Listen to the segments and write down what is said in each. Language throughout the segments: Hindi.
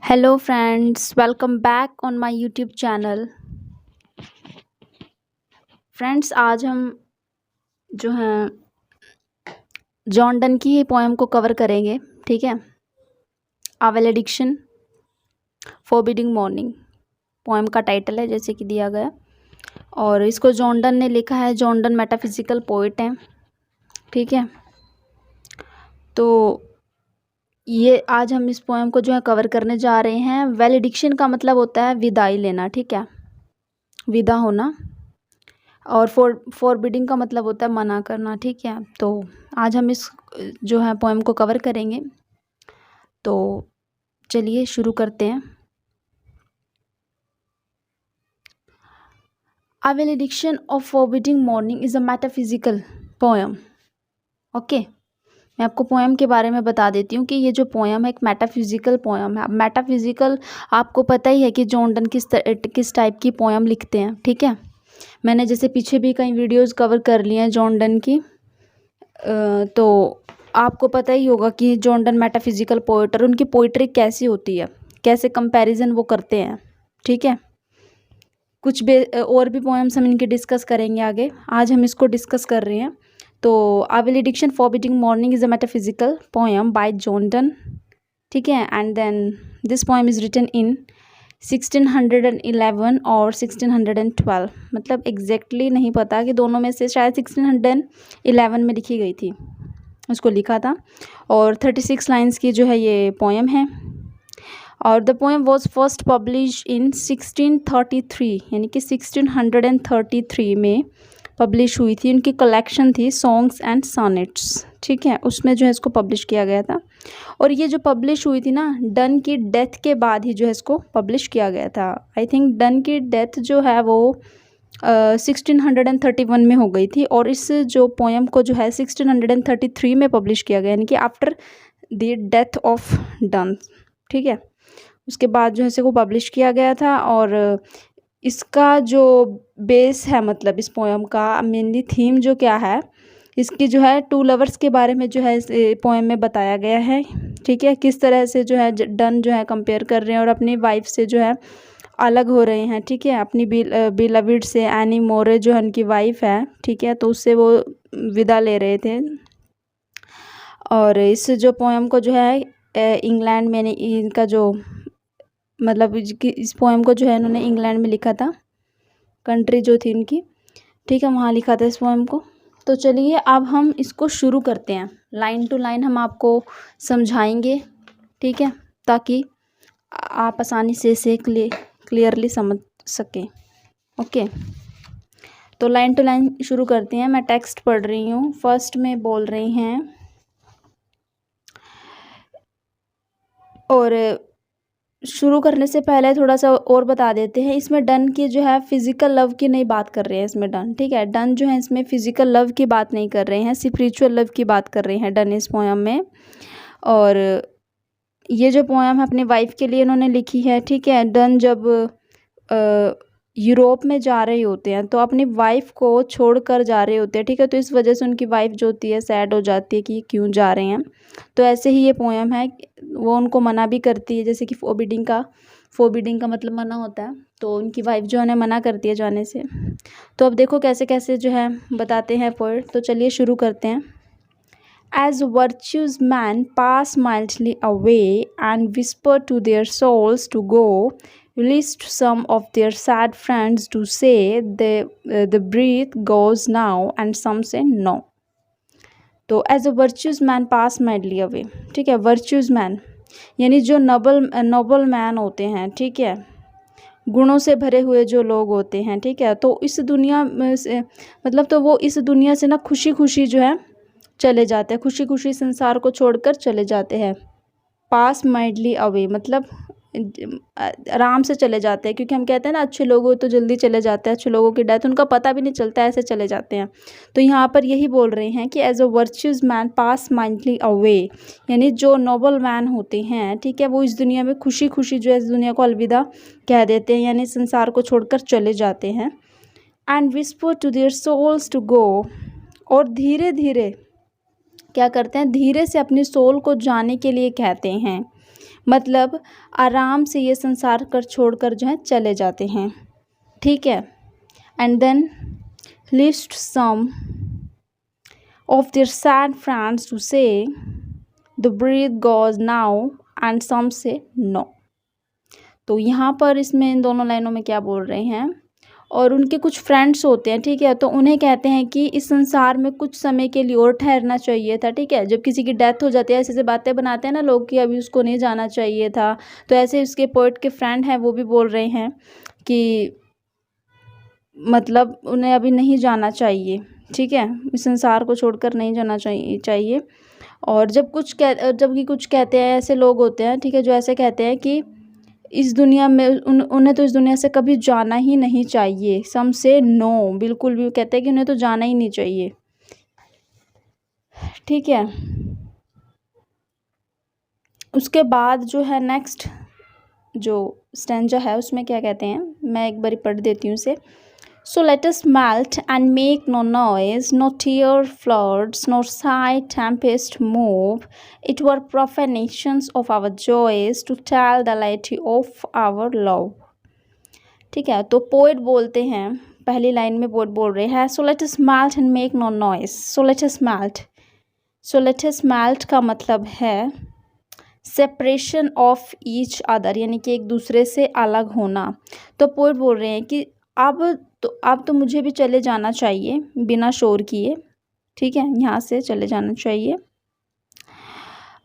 Hello friends, welcome back on my YouTube channel. Friends, आज हम जो हैं जॉन डन की पोएम को कवर करेंगे। ठीक है। आ वैलेडिक्शन फॉरबिडिंग मॉर्निंग पोएम का टाइटल है, जैसे कि दिया गया। और इसको जॉन डन ने लिखा है। जॉन डन मेटाफिजिकल पोइट हैं। ठीक है। तो ये आज हम इस पोएम को जो है कवर करने जा रहे हैं। वैलेडिक्शन का मतलब होता है विदाई लेना। ठीक है, विदा होना। और फॉरबिडिंग का मतलब होता है मना करना। ठीक है। तो आज हम इस जो है पोएम को कवर करेंगे। तो चलिए शुरू करते हैं। A valediction of forbidding morning is a metaphysical poem. Okay, मैं आपको पोएम के बारे में बता देती हूँ कि ये जो पोएम है एक मेटाफिजिकल पोएम है। मेटाफिजिकल आपको पता ही है कि जॉन डन किस टाइप की पोएम लिखते हैं। ठीक है। मैंने जैसे पीछे भी कई वीडियोस कवर कर लिए हैं जॉन डन की। तो आपको पता ही होगा कि जॉन डन मेटाफिजिकल पोएट और उनकी पोइट्री कैसी होती है, कैसे कंपैरिजन वो करते हैं। ठीक है। कुछ और भी पोएम्स हम इनके डिस्कस करेंगे आगे। आज हम इसको डिस्कस कर रहे हैं। तो आ valediction forbidding mourning is a metaphysical poem by John Donne. ठीक है। And then this poem is written in 1611 और 1612। मतलब एग्जैक्टली नहीं पता कि दोनों में से शायद 1611 में लिखी गई थी, उसको लिखा था। और 36 लाइन्स की जो है ये पोएम है। और the poem was first publish in 1633, यानी कि 1633 में पब्लिश हुई थी। उनकी कलेक्शन थी सॉन्ग्स एंड सॉनेट्स। ठीक है, उसमें जो है इसको पब्लिश किया गया था। और ये जो पब्लिश हुई थी ना, डन की डेथ के बाद ही जो है इसको पब्लिश किया गया था। आई थिंक डन की डेथ जो है वो 1631 में हो गई थी। और इस जो पोएम को जो है 1633 में पब्लिश किया गया, यानी कि after the death of done. ठीक है, उसके बाद जो है इसे को पब्लिश किया गया था। और इसका जो बेस है, मतलब इस पोएम का मेनली थीम जो क्या है, इसकी जो है टू लवर्स के बारे में जो है इस पोएम में बताया गया है। ठीक है, किस तरह से जो है डन जो है कंपेयर कर रहे हैं और अपनी वाइफ से जो है अलग हो रहे हैं। ठीक है, अपनी बिलविड से, एनी मोरे जो है उनकी वाइफ है। ठीक है, तो उससे वो विदा ले रहे थे। और इस जो पोएम को जो है इंग्लैंड में इनका जो मतलब इस पोएम को जो है इन्होंने इंग्लैंड में लिखा था, कंट्री जो थी इनकी। ठीक है, वहाँ लिखा था इस पोएम को। तो चलिए अब हम इसको शुरू करते हैं। लाइन टू लाइन हम आपको समझाएंगे। ठीक है, ताकि आप आसानी से इसे क्लियरली समझ सकें। ओके, तो लाइन टू लाइन शुरू करते हैं। मैं टेक्स्ट पढ़ रही हूँ। फर्स्ट में बोल रही हैं, और शुरू करने से पहले थोड़ा सा और बता देते हैं। इसमें डन की जो है फिजिकल लव की नहीं बात कर रहे हैं इसमें डन। ठीक है, डन जो है इसमें फिजिकल लव की बात नहीं कर रहे हैं, स्पिरिचुअल लव की बात कर रहे हैं डन इस पोएम में। और ये जो पोएम है अपनी वाइफ के लिए इन्होंने लिखी है। ठीक है, डन जब यूरोप में जा रहे होते हैं तो अपनी वाइफ को छोड़ कर जा रहे होते हैं। ठीक है, तो इस वजह से उनकी वाइफ जो होती है सैड हो जाती है कि क्यों जा रहे हैं। तो ऐसे ही ये पोएम है, वो उनको मना भी करती है, जैसे कि फोरबिडिंग का मतलब मना होता है। तो उनकी वाइफ जो है मना करती है जाने से। तो अब देखो कैसे कैसे जो है बताते हैं पोएट। तो चलिए शुरू करते हैं। As virtuous men pass mildly away and whisper to their souls to go, released some of their sad friends to say the breath goes now and some say no. तो as a virtuous man pass mildly away. ठीक है, वर्च्यूज मैन यानी जो नोबल मैन होते हैं। ठीक है, गुणों से भरे हुए जो लोग होते हैं। ठीक है, तो इस दुनिया में से मतलब तो वो इस दुनिया से ना खुशी खुशी जो है चले जाते हैं, खुशी खुशी संसार को छोड़कर चले जाते हैं। पास माइडली अवे मतलब आराम से चले जाते हैं, क्योंकि हम कहते हैं ना अच्छे लोग तो जल्दी चले जाते हैं, अच्छे लोगों की डेथ उनका पता भी नहीं चलता, ऐसे चले जाते हैं। तो यहाँ पर यही बोल रहे हैं कि as a virtuous man pass mildly away, यानी जो नोबल मैन होते हैं। ठीक है, वो इस दुनिया में खुशी खुशी जो है इस दुनिया को अलविदा कह देते हैं, यानी संसार को छोड़कर चले जाते हैं। And whisper to their souls to go, और धीरे धीरे क्या करते हैं, धीरे से अपनी सोल को जाने के लिए कहते हैं। मतलब आराम से ये संसार कर छोड़कर जो है चले जाते हैं, ठीक है। And then whilst some of their sad friends to say the breath goes now and some say no। तो यहाँ पर इसमें इन दोनों लाइनों में क्या बोल रहे हैं, और उनके कुछ फ्रेंड्स होते हैं, ठीक है, तो उन्हें कहते हैं कि इस संसार में कुछ समय के लिए और ठहरना चाहिए था, ठीक है। जब किसी की डेथ हो जाती है ऐसे ऐसे बातें बनाते हैं ना लोग कि अभी उसको नहीं जाना चाहिए था, तो ऐसे उसके पोएट के फ्रेंड हैं वो भी बोल रहे हैं कि मतलब उन्हें अभी नहीं जाना चाहिए, ठीक है, इस संसार को छोड़कर नहीं जाना चाहिए। और जबकि कुछ कहते हैं, ऐसे लोग होते हैं, ठीक है, जो ऐसे कहते हैं कि इस दुनिया में उन्हें तो इस दुनिया से कभी जाना ही नहीं चाहिए। सम से नो, बिल्कुल भी कहते हैं कि उन्हें तो जाना ही नहीं चाहिए, ठीक है। उसके बाद जो है नेक्स्ट जो स्टैंजा है उसमें क्या कहते हैं, मैं एक बारी पढ़ देती हूँ उसे। So let us melt and make no noise, no tear floods, nor sigh tempest move. It were profanations of our joys to tell the lady of our love। ठीक है, तो पोएट बोलते हैं, पहली लाइन में पोएट बोल रहे हैं so let us melt and make no noise। so let us melt, so let us melt का मतलब है सेपरेशन ऑफ ईच अदर, यानी कि एक दूसरे से अलग होना। तो पोएट बोल रहे हैं कि अब तो मुझे भी चले जाना चाहिए बिना शोर किए, ठीक है, यहाँ से चले जाना चाहिए,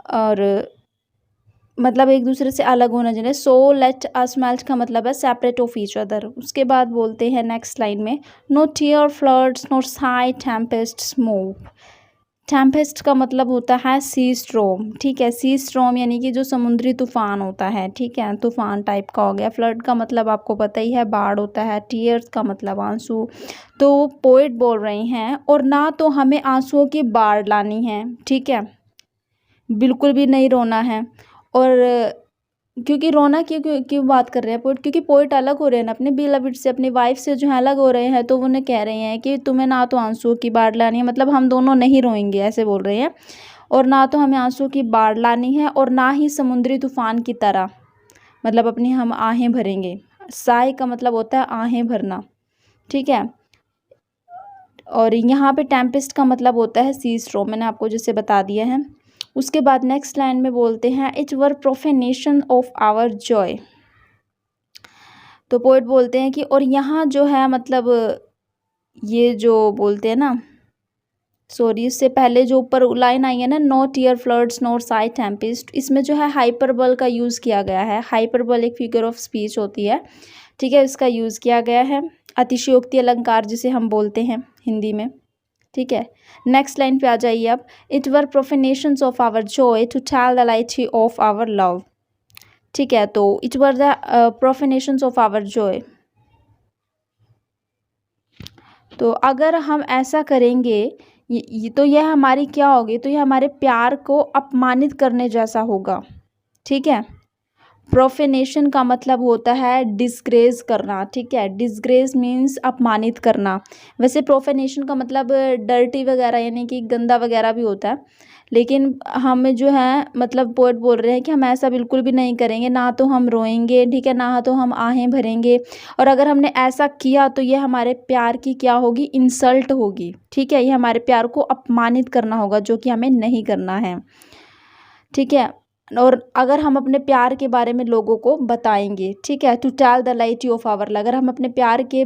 और मतलब एक दूसरे से अलग होना चाहिए। सो लेट अस मेल्ट का मतलब है सेपरेट ऑफ ईच अदर। उसके बाद बोलते हैं नेक्स्ट लाइन में नो टीयर फ्लड्स नोर साई टेम्पेस्ट्स मूव। टेम्पेस्ट का मतलब होता है सी स्ट्रोम, ठीक है, सी स्ट्रोम यानी कि जो समुद्री तूफान होता है, ठीक है, तूफान टाइप का हो गया। फ्लड का मतलब आपको पता ही है बाढ़ होता है। टीयर्स का मतलब आंसू। तो पोएट बोल रहे हैं और ना तो हमें आंसुओं की बाढ़ लानी है, ठीक है, बिल्कुल भी नहीं रोना है। और क्योंकि रोना क्यों बात कर रहे हैं पोएट, क्योंकि पोएट अलग हो रहे हैं ना अपने बिलविड से, अपनी वाइफ से जो है अलग हो रहे हैं, तो वो उन्हें कह रहे हैं कि तुम्हें ना तो आंसू की बाढ़ लानी है, मतलब हम दोनों नहीं रोएंगे, ऐसे बोल रहे हैं, और ना तो हमें आंसू की बाढ़ लानी है और ना ही समुद्री तूफान की तरह मतलब अपनी हम आहें भरेंगे। साई का मतलब होता है आहें भरना, ठीक है, और यहाँ पे टेम्पेस्ट का मतलब होता है सी स्ट्रोम, मैंने आपको जैसे बता दिया है। उसके बाद नेक्स्ट लाइन में बोलते हैं it were profanation of our joy. तो पोएट बोलते हैं कि और यहाँ जो है मतलब ये जो बोलते हैं ना, सॉरी इससे पहले जो ऊपर लाइन आई है ना नो टीयर फ्लड्स नोर साई टेम्पेस्ट, इसमें जो है हाइपरबल का यूज़ किया गया है। हाइपरबल एक फिगर ऑफ स्पीच होती है, ठीक है, इसका यूज़ किया गया है, अतिशयोक्ति अलंकार जिसे हम बोलते हैं हिंदी में, ठीक है। नेक्स्ट लाइन पे आ जाइए आप। It were profanations of our joy to tell the laity of our love, ठीक है, तो it were the profanations of our joy. तो अगर हम ऐसा करेंगे तो यह हमारी क्या होगी, तो यह हमारे प्यार को अपमानित करने जैसा होगा, ठीक है। प्रोफेनेशन का मतलब होता है डिस्ग्रेस करना, ठीक है, डिस्ग्रेस मीन्स अपमानित करना। वैसे प्रोफेनेशन का मतलब डर्टी वगैरह यानी कि गंदा वगैरह भी होता है, लेकिन हमें जो है मतलब पोएट बोल रहे हैं कि हम ऐसा बिल्कुल भी नहीं करेंगे, ना तो हम रोएंगे, ठीक है, ना तो हम आहें भरेंगे, और अगर हमने ऐसा किया तो ये हमारे प्यार की क्या होगी, इंसल्ट होगी, ठीक है, ये हमारे प्यार को अपमानित करना होगा जो कि हमें नहीं करना है, ठीक है। और अगर हम अपने प्यार के बारे में लोगों को बताएंगे, ठीक है, to tell the laity of our love, अगर हम अपने प्यार के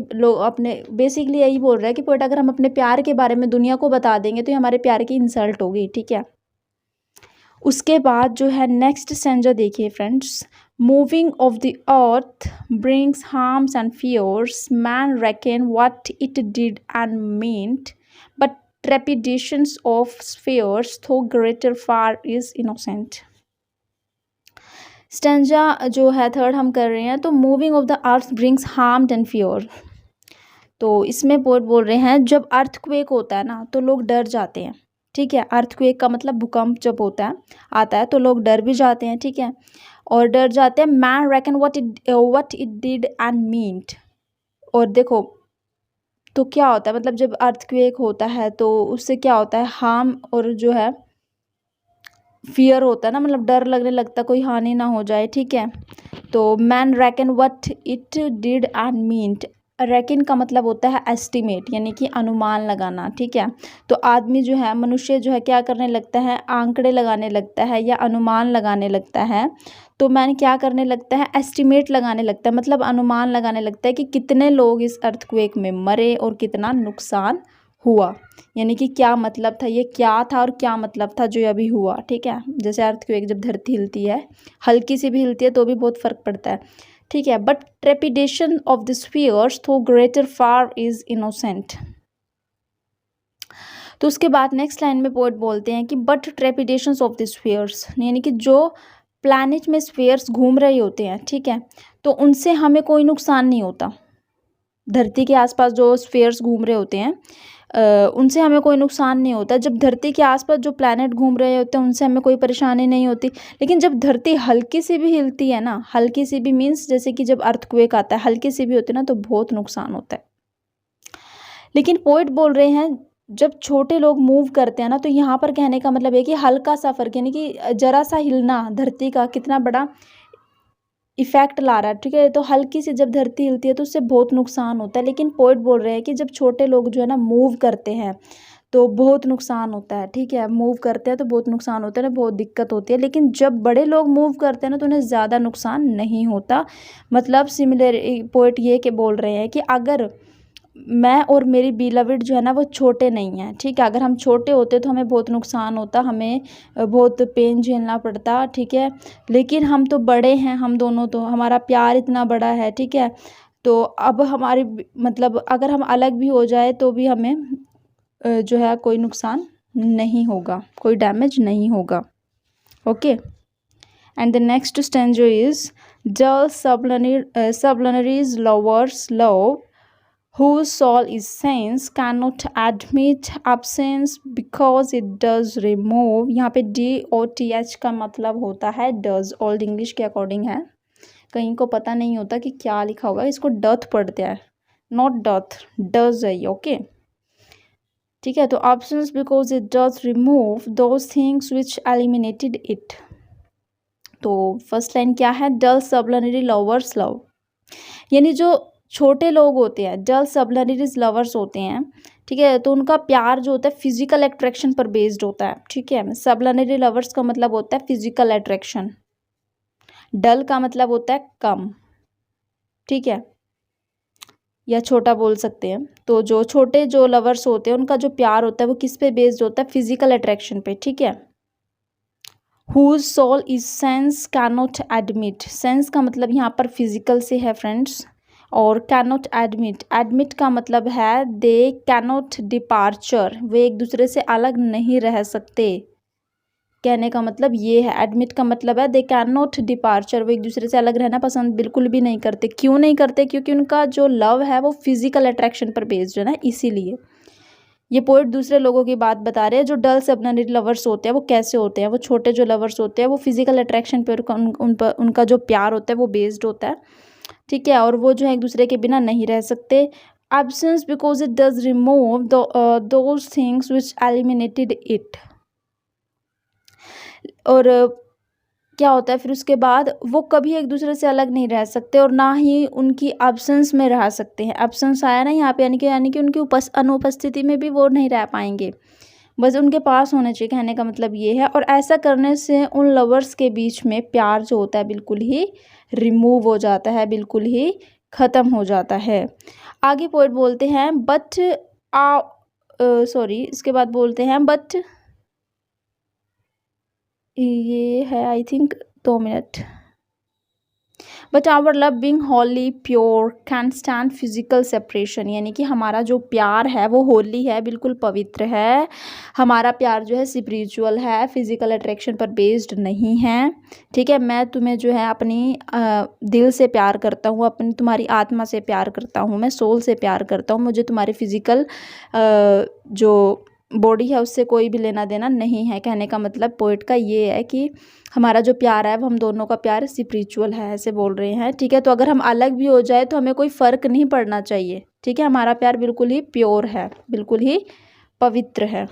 अपने बेसिकली यही बोल रहा है कि पोएट अगर हम अपने प्यार के बारे में दुनिया को बता देंगे तो ये हमारे प्यार की इंसल्ट होगी, ठीक है। उसके बाद जो है नेक्स्ट स्टैंजा देखिए friends. Moving of the earth brings harms and fears, men reckon what it did and meant, but trepidations of spheres though greater far is innocent. Stanza जो है थर्ड हम कर रहे हैं। तो moving of the earth brings harm and fear, तो इसमें पोएट बोल रहे हैं जब अर्थक्वेक होता है ना तो लोग डर जाते हैं, ठीक है, अर्थक्वेक का मतलब भूकंप जब होता है आता है तो लोग डर भी जाते हैं, ठीक है, और डर जाते हैं। Man reckon what it did and meant, और देखो तो क्या होता है मतलब जब अर्थक्वेक होता है तो उससे क्या होता है हार्म और जो है फियर होता है ना, मतलब डर लगने लगता, कोई हानि ना हो जाए, ठीक है। तो man reckon what it did and meant. Reckon का मतलब होता है एस्टिमेट, यानी कि अनुमान लगाना, ठीक है। तो आदमी जो है, मनुष्य जो है, क्या करने लगता है, आंकड़े लगाने लगता है या अनुमान लगाने लगता है। तो मैन क्या करने लगता है, एस्टिमेट लगाने लगता है, मतलब अनुमान लगाने लगता है कि कितने लोग इस अर्थक्वेक में मरे और कितना नुकसान हुआ। यानी कि क्या मतलब था, ये क्या था और क्या मतलब था जो अभी हुआ, ठीक है। जैसे अर्थक्वेक जब धरती हिलती है, हल्की सी भी हिलती है तो भी बहुत फर्क पड़ता है, ठीक है। But trepidation of the spheres though greater far is innocent. तो उसके बाद नेक्स्ट लाइन में पोएट बोलते हैं कि but trepidations of the spheres, यानी कि जो प्लैनेट में स्फीयर्स घूम रहे होते हैं, ठीक है, तो उनसे हमें कोई नुकसान नहीं होता। धरती के आसपास जो स्फीयर्स घूम रहे होते हैं उनसे हमें कोई नुकसान नहीं होता। जब धरती के आसपास जो प्लैनेट घूम रहे होते हैं उनसे हमें कोई परेशानी नहीं होती। लेकिन जब धरती हल्की सी भी हिलती है ना, हल्की सी भी मीन्स जैसे कि जब अर्थक्वेक आता है, हल्की सी भी होती है ना, तो बहुत नुकसान होता है। लेकिन पोइट बोल रहे हैं जब छोटे लोग मूव करते हैं ना, तो यहाँ पर कहने का मतलब है कि हल्का सा फर्क, यानी कि जरा सा हिलना धरती का कितना बड़ा इफेक्ट ला रहा है, ठीक है। तो हल्की सी जब धरती हिलती है तो उससे बहुत नुकसान होता है। लेकिन पोइट बोल रहे हैं कि जब छोटे लोग जो है ना मूव करते हैं तो बहुत नुकसान होता है, ठीक है। मूव करते हैं तो बहुत नुकसान होता है ना, बहुत दिक्कत होती है। लेकिन जब बड़े लोग मूव करते हैं ना तो उन्हें ज़्यादा नुकसान नहीं होता। मतलब सिमिलर पोइट ये के बोल रहे हैं कि अगर मैं और मेरी बिलविड जो है ना वो छोटे नहीं हैं, ठीक है। अगर हम छोटे होते तो हमें बहुत नुकसान होता, हमें बहुत पेन झेलना पड़ता, ठीक है। लेकिन हम तो बड़े हैं, हम दोनों, तो हमारा प्यार इतना बड़ा है, ठीक है। तो अब हमारी मतलब अगर हम अलग भी हो जाए तो भी हमें जो है कोई नुकसान नहीं होगा, कोई डैमेज नहीं होगा, okay. And the next stanza is dull sublunary lovers love whose soul is sense cannot admit absence because it does remove। यहाँ पे DOTH का मतलब होता है does, ओल्ड इंग्लिश के अकॉर्डिंग है। कहीं को पता नहीं होता कि क्या लिखा हुआ है, इसको डथ पढ़ते हैं, नॉट डथ, डज है ये, ओके, ठीक है। तो absence because it does remove those things which eliminated it। तो फर्स्ट लाइन क्या है, डल sublunary lovers love, यानी जो छोटे लोग होते हैं, डल सबलनरीज लवर्स होते हैं, ठीक है। तो उनका प्यार जो होता है फिजिकल अट्रैक्शन पर बेस्ड होता है, ठीक है। सबलनरी लवर्स का मतलब होता है फिजिकल अट्रैक्शन, डल का मतलब होता है कम, ठीक है, या छोटा बोल सकते हैं। तो जो छोटे जो लवर्स होते हैं उनका जो प्यार होता है वो किस पे बेस्ड होता है, फिजिकल अट्रैक्शन पे, ठीक है। whose soul is sense cannot admit, sense का मतलब यहाँ पर फिजिकल से है फ्रेंड्स, और कैनॉट एडमिट, एडमिट का मतलब है दे कैनॉट डिपार्चर, वे एक दूसरे से अलग नहीं रह सकते। कहने का मतलब ये है, एडमिट का मतलब है दे कैनॉट डिपार्चर, वो एक दूसरे से अलग रहना पसंद बिल्कुल भी नहीं करते। क्यों नहीं करते, क्योंकि उनका जो लव है वो फिजिकल अट्रैक्शन पर बेस्ड है ना, इसीलिए। ये पोइट दूसरे लोगों की बात बता रहे हैं, जो डल सबलनरी लवर्स होते हैं वो कैसे होते हैं, वो छोटे जो लवर्स होते हैं वो फिजिकल अट्रैक्शन पर उनका जो प्यार होता है वो बेस्ड होता है, ठीक है। और वो जो है एक दूसरे के बिना नहीं रह सकते। Absence because it does remove those things which eliminated it. और क्या होता है फिर उसके बाद, वो कभी एक दूसरे से अलग नहीं रह सकते और ना ही उनकी एब्सेंस में रह सकते हैं। एब्सेंस आया ना यहाँ पे, यानी कि उनकी अनुपस्थिति में भी वो नहीं रह पाएंगे, बस उनके पास होने चाहिए, कहने का मतलब ये है। और ऐसा करने से उन लवर्स के बीच में प्यार जो होता है बिल्कुल ही रिमूव हो जाता है, बिल्कुल ही ख़त्म हो जाता है। आगे पोइट बोलते हैं बट इसके बाद बोलते हैं बट, ये है I think 2 minute. But our love being holy pure can stand physical separation, यानी कि हमारा जो प्यार है वो होली है, बिल्कुल पवित्र है। हमारा प्यार जो है स्पिरिचुअल है, फिजिकल अट्रैक्शन पर बेस्ड नहीं है, ठीक है। मैं तुम्हें जो है अपनी दिल से प्यार करता हूँ, अपनी तुम्हारी आत्मा से प्यार करता हूँ, मैं सोल से प्यार करता हूँ। मुझे तुम्हारी फिजिकल जो बॉडी है उससे कोई भी लेना देना नहीं है। कहने का मतलब पोइट का ये है कि हमारा जो प्यार है वो हम दोनों का प्यार स्पिरिचुअल है, ऐसे बोल रहे हैं, ठीक है। तो अगर हम अलग भी हो जाए तो हमें कोई फ़र्क नहीं पड़ना चाहिए, ठीक है। हमारा प्यार बिल्कुल ही प्योर है, बिल्कुल ही पवित्र है।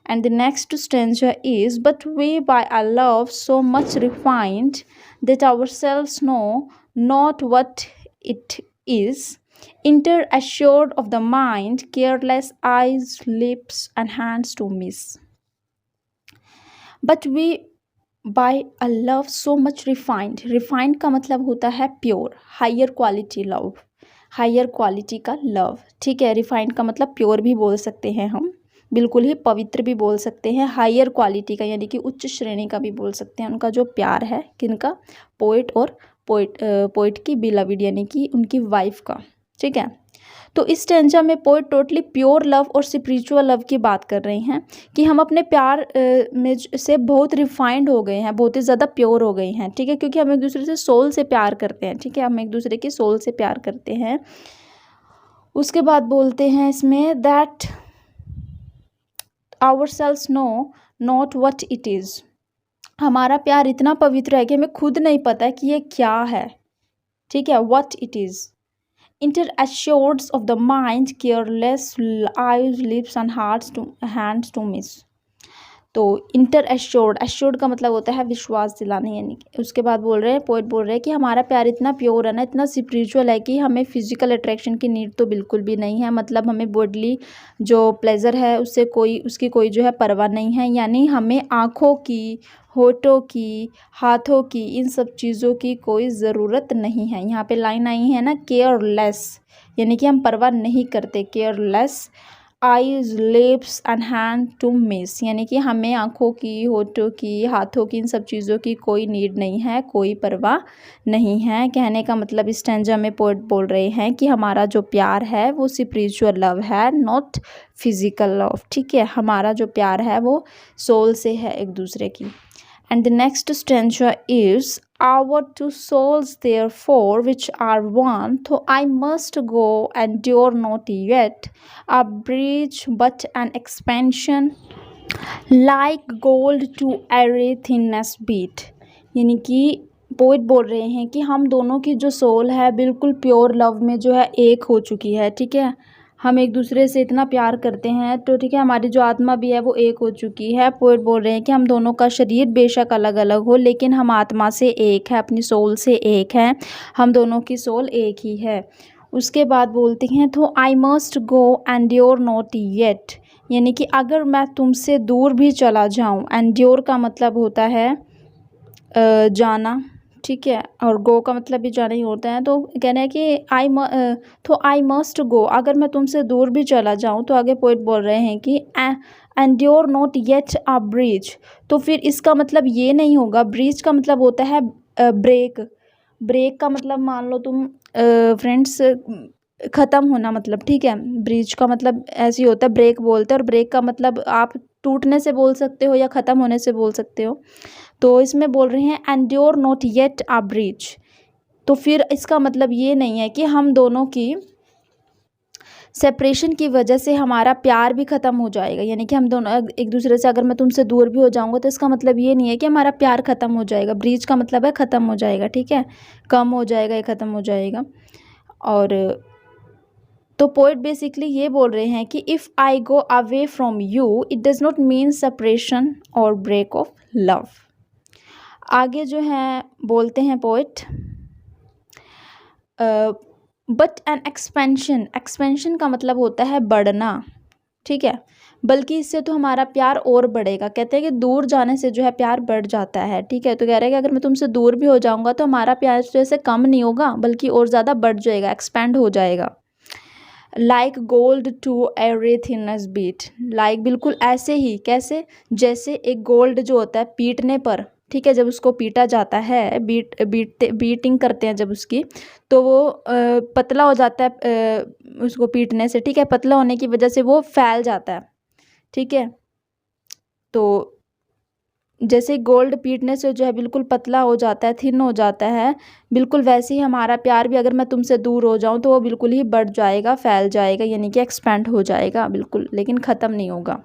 And the next stanza is, but we by our love so much refined that ourselves know not what it is, enter assured of the mind, careless eyes, lips, and hands to miss. But we by a love so much refined, refined का मतलब होता है pure, higher quality love, higher quality का लव, ठीक है। रिफाइंड का मतलब प्योर भी बोल सकते हैं हम, बिल्कुल ही पवित्र भी बोल सकते हैं, हायर क्वालिटी का यानी कि उच्च श्रेणी का भी बोल सकते हैं। उनका जो प्यार है, किनका, पोइट और पोइट की बिलविड यानी कि उनकी वाइफ का, ठीक है। तो इस स्टेंजा में पोइट टोटली प्योर लव और स्पिरिचुअल लव की बात कर रही हैं कि हम अपने प्यार में से बहुत रिफाइंड हो गए हैं, बहुत ही ज़्यादा प्योर हो गए हैं, ठीक है, क्योंकि हम एक दूसरे से सोल से प्यार करते हैं, ठीक है, हम एक दूसरे की सोल से प्यार करते हैं। उसके बाद बोलते हैं इसमें that our souls know not what it is, हमारा प्यार इतना पवित्र है कि हमें खुद नहीं पता कि ये क्या है, ठीक है, what it is. Inter assured of the mind, careless eyes, lips and hearts to hands to miss। तो इंटर एश्योर्ड, एश्योर्ड का मतलब होता है विश्वास दिलाने, यानी कि उसके बाद बोल रहे हैं, पोइट बोल रहे हैं कि हमारा प्यार इतना प्योर है ना, इतना स्पिरिचुअल है कि हमें फिजिकल अट्रैक्शन की नीड तो बिल्कुल भी नहीं है, मतलब हमें बॉडली जो प्लेजर है उससे कोई, उसकी कोई जो है परवाह नहीं है, यानी हमें आँखों की, होठों की, हाथों की, इन सब चीज़ों की कोई ज़रूरत नहीं है। यहाँ पे लाइन आई है ना, केयरलेस, यानी कि हम परवाह नहीं करते, careless eyes, lips and hand to miss, यानी कि हमें आँखों की, होठों की, हाथों की, इन सब चीज़ों की कोई नीड नहीं है, कोई परवाह नहीं है। कहने का मतलब इस स्टैंजा में पोएट बोल रहे हैं कि हमारा जो प्यार है वो स्पिरिचुअल लव है, नॉट फिजिकल लव, ठीक है, हमारा जो प्यार है वो सोल से है एक दूसरे की। And the next stanza is, our two souls therefore which are one, so I must go, endure not yet a breach but an expansion, like gold to array thinness beat। यानी कि पोइट बोल रहे हैं कि हम दोनों की जो सोल है बिल्कुल प्योर लव में जो है एक हो चुकी है, ठीक है, हम एक दूसरे से इतना प्यार करते हैं, तो ठीक है, हमारी जो आत्मा भी है वो एक हो चुकी है। पोइट बोल रहे हैं कि हम दोनों का शरीर बेशक अलग अलग हो, लेकिन हम आत्मा से एक है, अपनी सोल से एक है, हम दोनों की सोल एक ही है। उसके बाद बोलते हैं, तो I must go endure not yet, यानी कि अगर मैं तुमसे दूर भी चला जाऊँ, एंड्योर का मतलब होता है जाना, ठीक है, और गो का मतलब भी जाना ही होता है। तो कहना है कि तो आई मस्ट गो, अगर मैं तुमसे दूर भी चला जाऊं, तो आगे पोइट बोल रहे हैं कि endure not yet a bridge, तो फिर इसका मतलब ये नहीं होगा, ब्रिज का मतलब होता है ब्रेक, ब्रेक का मतलब मान लो तुम फ्रेंड्स ख़त्म होना, मतलब ठीक है, ब्रिज का मतलब ऐसे ही होता है, ब्रेक बोलते हैं, और ब्रेक का मतलब आप टूटने से बोल सकते हो या ख़त्म होने से बोल सकते हो। तो इसमें बोल रहे हैं endure not yet a bridge, तो फिर इसका मतलब ये नहीं है कि हम दोनों की सेपरेशन की वजह से हमारा प्यार भी ख़त्म हो जाएगा, यानी कि हम दोनों एक दूसरे से, अगर मैं तुमसे दूर भी हो जाऊंगा तो इसका मतलब ये नहीं है कि हमारा प्यार ख़त्म हो जाएगा, ब्रीज का मतलब है ख़त्म हो जाएगा, ठीक है, कम हो जाएगा या ख़त्म हो जाएगा। और तो पोइट बेसिकली ये बोल रहे हैं कि if I go away from you it does not mean separation और ब्रेक ऑफ लव। आगे जो है बोलते हैं poet, but N expansion, expansion का मतलब होता है बढ़ना, ठीक है, बल्कि इससे तो हमारा प्यार और बढ़ेगा। कहते हैं कि दूर जाने से जो है प्यार बढ़ जाता है, ठीक है, तो कह रहे हैं कि अगर मैं तुमसे दूर भी हो जाऊंगा तो हमारा प्यार जैसे कम नहीं होगा बल्कि और ज़्यादा बढ़ जाएगा, एक्सपेंड हो जाएगा। Like gold to airy thinness beat, like बिल्कुल ऐसे ही, कैसे, जैसे एक गोल्ड जो होता है पीटने पर, ठीक है, जब उसको पीटा जाता है, बीटिंग करते हैं जब उसकी, तो वो पतला हो जाता है उसको पीटने से, ठीक है, पतला होने की वजह से वो फैल जाता है, ठीक है, तो जैसे गोल्ड पीटने से जो है बिल्कुल पतला हो जाता है, थिन हो जाता है, बिल्कुल वैसे ही हमारा प्यार भी, अगर मैं तुमसे दूर हो जाऊं तो वो बिल्कुल ही बढ़ जाएगा, फैल जाएगा, यानी कि एक्सपेंड हो जाएगा बिल्कुल, लेकिन ख़त्म नहीं होगा,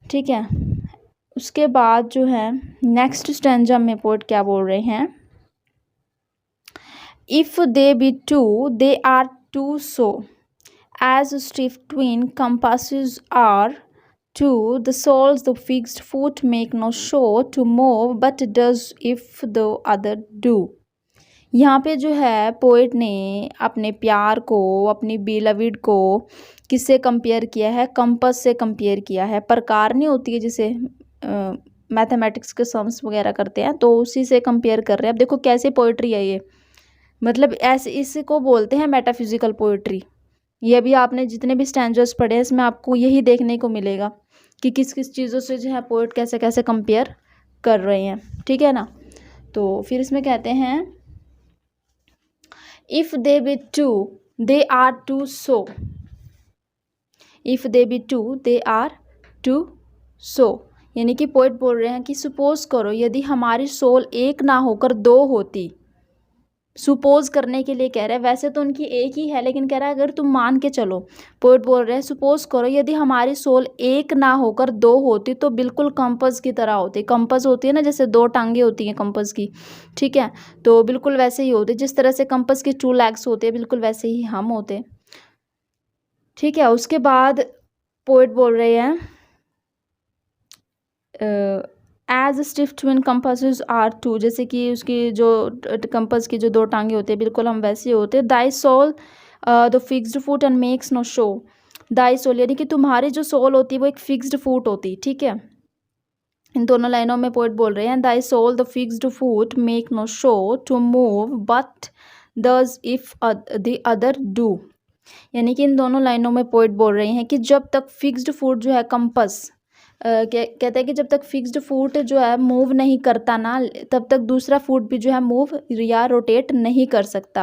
ठीक है। उसके बाद जो है नेक्स्ट स्टैंजा में पोएट क्या बोल रहे हैं, if they be two they are two, so as stiff twin compasses are 2 the soles the fixed foot make no show to move but does if the other do। यहाँ पे जो है पोएट ने अपने प्यार को, अपनी बिलविड को किससे कंपेयर किया है? कंपास से कंपेयर किया है। प्रकार नहीं होती है जिसे मैथमेटिक्स के सम्स वगैरह करते हैं, तो उसी से कंपेयर कर रहे हैं। अब देखो कैसे पोइट्री है ये, मतलब ऐसे इसको बोलते हैं मेटाफिजिकल पोइट्री। ये भी आपने जितने भी स्टैंजर्स पढ़े हैं इसमें आपको यही देखने को मिलेगा कि किस किस चीज़ों से जो है पोइट कैसे कैसे कंपेयर कर रहे हैं, ठीक है ना। तो फिर इसमें कहते हैं if they be two they are two so, if they be two they are two so, यानी कि पोइट बोल रहे हैं कि सुपोज करो यदि हमारी सोल एक ना होकर दो होती। सुपोज करने के लिए कह रहा है, वैसे तो उनकी एक ही है लेकिन कह रहा है अगर तुम मान के चलो, पोइट बोल रहे हैं सुपोज करो यदि हमारी सोल एक ना होकर दो होती तो बिल्कुल कंपास की तरह होती। कंपास होती है ना, जैसे दो टांगे होती हैं कंपास की, ठीक है, तो बिल्कुल वैसे ही होते, जिस तरह से कंपास की 2 लेग्स होते हैं बिल्कुल वैसे ही हम होते, ठीक है। उसके बाद पोइट बोल रहे हैं as stiff twin compasses are two, जैसे कि उसकी जो कंपास की जो दो टांगे होते हैं बिल्कुल हम वैसे होते। Thy soul the fixed foot and makes no show, thy soul यानी कि तुम्हारी जो सोल होती है वो एक फिक्स्ड फुट होती, ठीक है। इन दोनों लाइनों में पोइट बोल रहे हैं thy soul the fixed foot make no show to move but does if the other do, यानी कि इन दोनों लाइनों में पोइट बोल रहे हैं कि जब तक फिक्स्ड फुट जो है कंपास कहते हैं कि जब तक फिक्स्ड फुट जो है मूव नहीं करता ना तब तक दूसरा फुट भी जो है मूव या रोटेट नहीं कर सकता,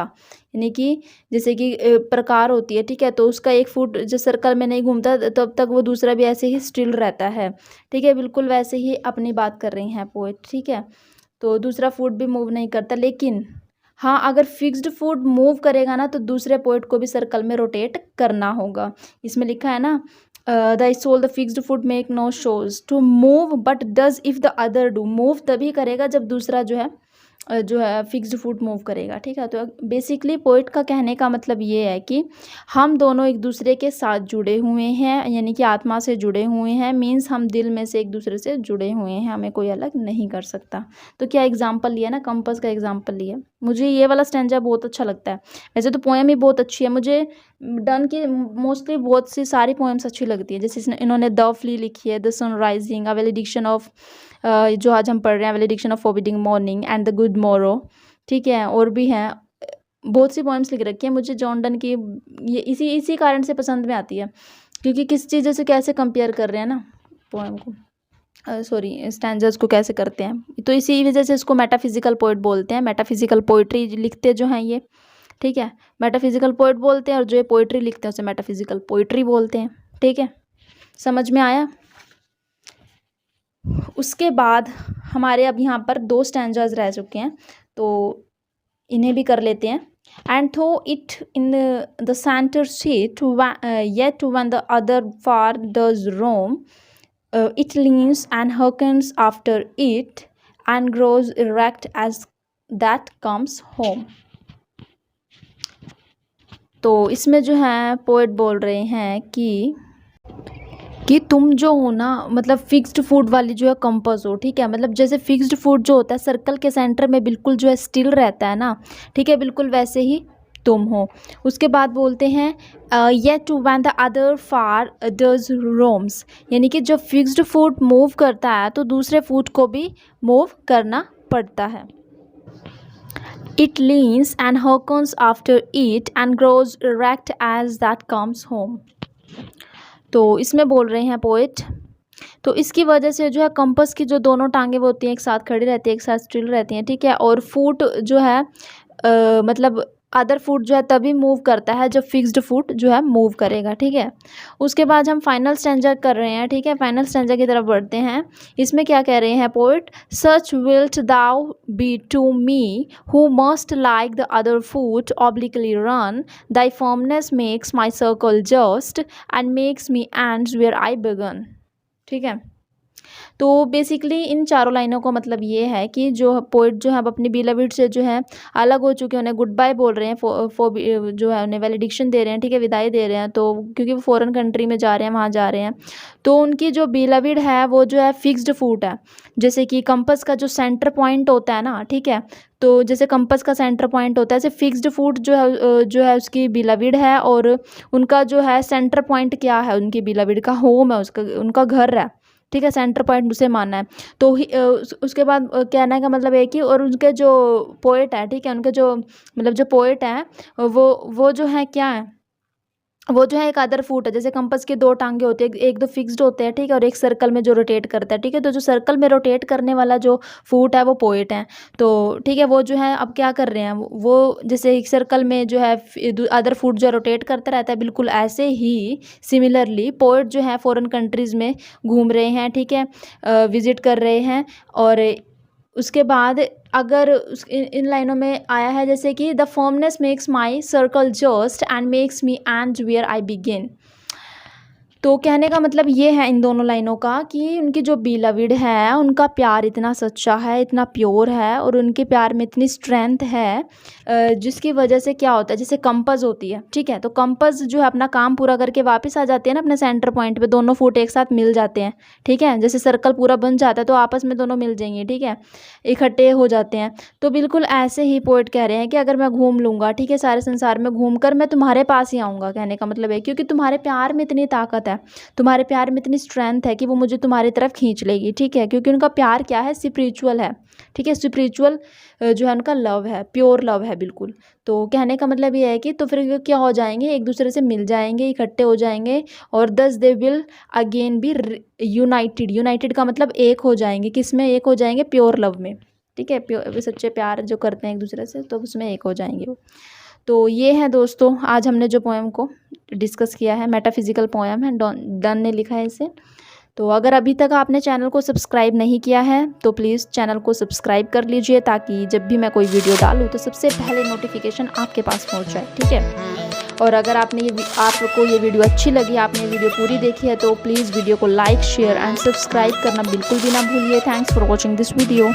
यानी कि जैसे कि प्रकार होती है, ठीक है, तो उसका एक फुट जो सर्कल में नहीं घूमता तब तक वो दूसरा भी ऐसे ही स्टिल रहता है, ठीक है, बिल्कुल वैसे ही अपनी बात कर रही हैं पोएट, ठीक है। तो दूसरा फुट भी मूव नहीं करता, लेकिन हाँ अगर फिक्स्ड फुट मूव करेगा ना तो दूसरे पॉइंट को भी सर्कल में रोटेट करना होगा। इसमें लिखा है ना the soul the fixed foot make no shows to move but does if the other do, move तभी करेगा जब दूसरा जो है फिक्स्ड फुट मूव करेगा, ठीक है। तो बेसिकली पोइट का कहने का मतलब ये है कि हम दोनों एक दूसरे के साथ जुड़े हुए हैं, यानी कि आत्मा से जुड़े हुए हैं, मीन्स हम दिल में से एक दूसरे से जुड़े हुए हैं, हमें कोई अलग नहीं कर सकता। तो क्या एग्जाम्पल लिया ना, कंपास का एग्जाम्पल लिया। मुझे ये वाला स्टैंजा बहुत अच्छा लगता है, वैसे तो पोएम ही बहुत अच्छी है, मुझे डन की मोस्टली बहुत सी सारी पोएम्स अच्छी लगती है। जैसे इन्होंने द फ्ली लिखी है, the sunrising, a valediction of जो आज हम पढ़ रहे हैं valediction of forbidding mourning and the good मोरो, ठीक है, और भी हैं बहुत सी पोएम्स लिख रखी है। मुझे जॉन डन की ये इसी कारण से पसंद में आती है क्योंकि किस चीज़ों से कैसे कंपेयर कर रहे हैं ना पोएम को, सॉरी स्टैंजर्स को कैसे करते हैं, तो इसी वजह से इसको मेटाफिजिकल पोइट बोलते हैं। मेटाफिजिकल पोइट्री लिखते जो हैं ये, ठीक है, मेटाफिजिकल पोइट बोलते हैं, और जो ये पोइट्री लिखते हैं उसे मेटाफिजिकल पोइट्री बोलते हैं, ठीक है, समझ में आया। उसके बाद हमारे अब यहाँ पर 2 स्टैंजर्स रह चुके हैं तो इन्हें भी कर लेते हैं। And though it in the centre sit yet when the other far does roam it leans and hearkens after it and grows erect as that comes home। तो इसमें जो है पोएट बोल रहे हैं कि तुम जो हो ना, मतलब फिक्स्ड फुट वाली जो है कंपास हो, ठीक है, मतलब जैसे फिक्स्ड फुट जो होता है सर्कल के सेंटर में बिल्कुल जो है स्टिल रहता है ना, ठीक है, बिल्कुल वैसे ही तुम हो। उसके बाद बोलते हैं yet when the other far does roams, यानी कि जब फिक्स्ड फुट मूव करता है तो दूसरे फुट को भी मूव करना पड़ता है। It leans and hearkens after it and grows erect as that comes home. तो इसमें बोल रहे हैं पोएट, तो इसकी वजह से जो है कंपास की जो दोनों टांगे वो होती हैं एक साथ खड़ी रहती है, एक साथ स्टिल रहती हैं, ठीक है, और फुट जो है मतलब अदर फुट जो है तभी मूव करता है जब फिक्स्ड फुट जो है मूव करेगा, ठीक है। उसके बाद हम फाइनल स्टैंजा कर रहे हैं, ठीक है, फाइनल स्टैंजा की तरफ बढ़ते हैं। इसमें क्या कह रहे हैं poet, such wilt thou be to me who must like the other foot obliquely run, thy firmness makes my circle just and makes me ends where I began, ठीक है। तो बेसिकली इन चारों लाइनों का मतलब ये है कि जो पोएट जो है अब अपनी बिलविड से जो है अलग हो चुके हैं, उन्हें गुड बाय बोल रहे हैं, जो है उन्हें वैलिडिक्शन दे रहे हैं, ठीक है, विदाई दे रहे हैं, तो क्योंकि वो फॉरेन कंट्री में जा रहे हैं, वहाँ जा रहे हैं। तो उनकी जो बिलविड है वो जो है फिक्स्ड फूट है, जैसे कि कंपस का जो सेंटर पॉइंट होता है ना, ठीक है, तो जैसे कंपस का सेंटर पॉइंट होता है, ऐसे फिक्स्ड फूट जो है उसकी बिलविड है, और उनका जो है सेंटर पॉइंट क्या है, उनकी बिलविड का होम है, उसका उनका घर है, ठीक है, सेंटर पॉइंट उसे मानना है। तो उसके बाद कहने का मतलब है कि और उनके जो पोएट है, ठीक है, उनके जो मतलब जो पोएट हैं वो जो है क्या है, वो जो है एक अदर फूट है, जैसे कंपास के दो टांगे होते हैं, एक दो फिक्स्ड होते हैं, ठीक है, और एक सर्कल में जो रोटेट करता है, ठीक है, तो जो सर्कल में रोटेट करने वाला जो फूट है वो पोएट है। तो ठीक है, वो जो है अब क्या कर रहे हैं, वो जैसे एक सर्कल में जो है अदर फूट जो रोटेट करता रहता है, बिल्कुल ऐसे ही सिमिलरली पोएट जो है फॉरेन कंट्रीज़ में घूम रहे हैं, ठीक है, विजिट कर रहे हैं। और उसके बाद अगर इन लाइनों में आया है जैसे कि the firmness makes my circle just and makes me end where I begin. तो कहने का मतलब ये है इन दोनों लाइनों का कि उनकी जो बिलविड है उनका प्यार इतना सच्चा है, इतना प्योर है, और उनके प्यार में इतनी स्ट्रेंथ है, जिसकी वजह से क्या होता है, जैसे कंपास होती है, ठीक है, तो कंपास जो है अपना काम पूरा करके वापस आ जाते हैं ना अपने सेंटर पॉइंट पे, दोनों फुट एक साथ मिल जाते हैं, ठीक है, जैसे सर्कल पूरा बन जाता है तो आपस में दोनों मिल जाएंगे, ठीक है, इकट्ठे हो जाते हैं। तो बिल्कुल ऐसे ही पोएट कह रहे हैं कि अगर मैं घूम लूँगा, ठीक है, सारे संसार में घूम कर मैं तुम्हारे पास ही आऊँगा, कहने का मतलब है क्योंकि तुम्हारे प्यार में इतनी ताकत है, तुम्हारे प्यार में इतनी स्ट्रेंथ है कि वो मुझे तुम्हारी तरफ खींच लेगी, ठीक है, क्योंकि उनका प्यार क्या है, स्पिरिचुअल है, ठीक है, स्पिरिचुअल जो है उनका लव है, प्योर लव है बिल्कुल। तो कहने का मतलब ये है कि तो फिर क्या हो जाएंगे, एक दूसरे से मिल जाएंगे, इकट्ठे हो जाएंगे, और thus they will again be united. United का मतलब एक हो जाएंगे, किस में एक हो जाएंगे, प्योर लव में, ठीक है, प्योर सच्चे प्यार जो करते हैं एक दूसरे से, तो उसमें एक हो जाएंगे वो। तो ये है दोस्तों आज हमने जो पोएम को डिस्कस किया है, मेटाफिजिकल पोएम है, डन ने लिखा है इसे। तो अगर अभी तक आपने चैनल को सब्सक्राइब नहीं किया है तो प्लीज़ चैनल को सब्सक्राइब कर लीजिए, ताकि जब भी मैं कोई वीडियो डालूँ तो सबसे पहले नोटिफिकेशन आपके पास पहुंच जाए, ठीक है। और अगर आपको ये वीडियो अच्छी लगी, आपने ये वीडियो पूरी देखी है, तो प्लीज़ वीडियो को लाइक, शेयर एंड सब्सक्राइब करना बिल्कुल भी ना भूलिए। Thanks for watching this video.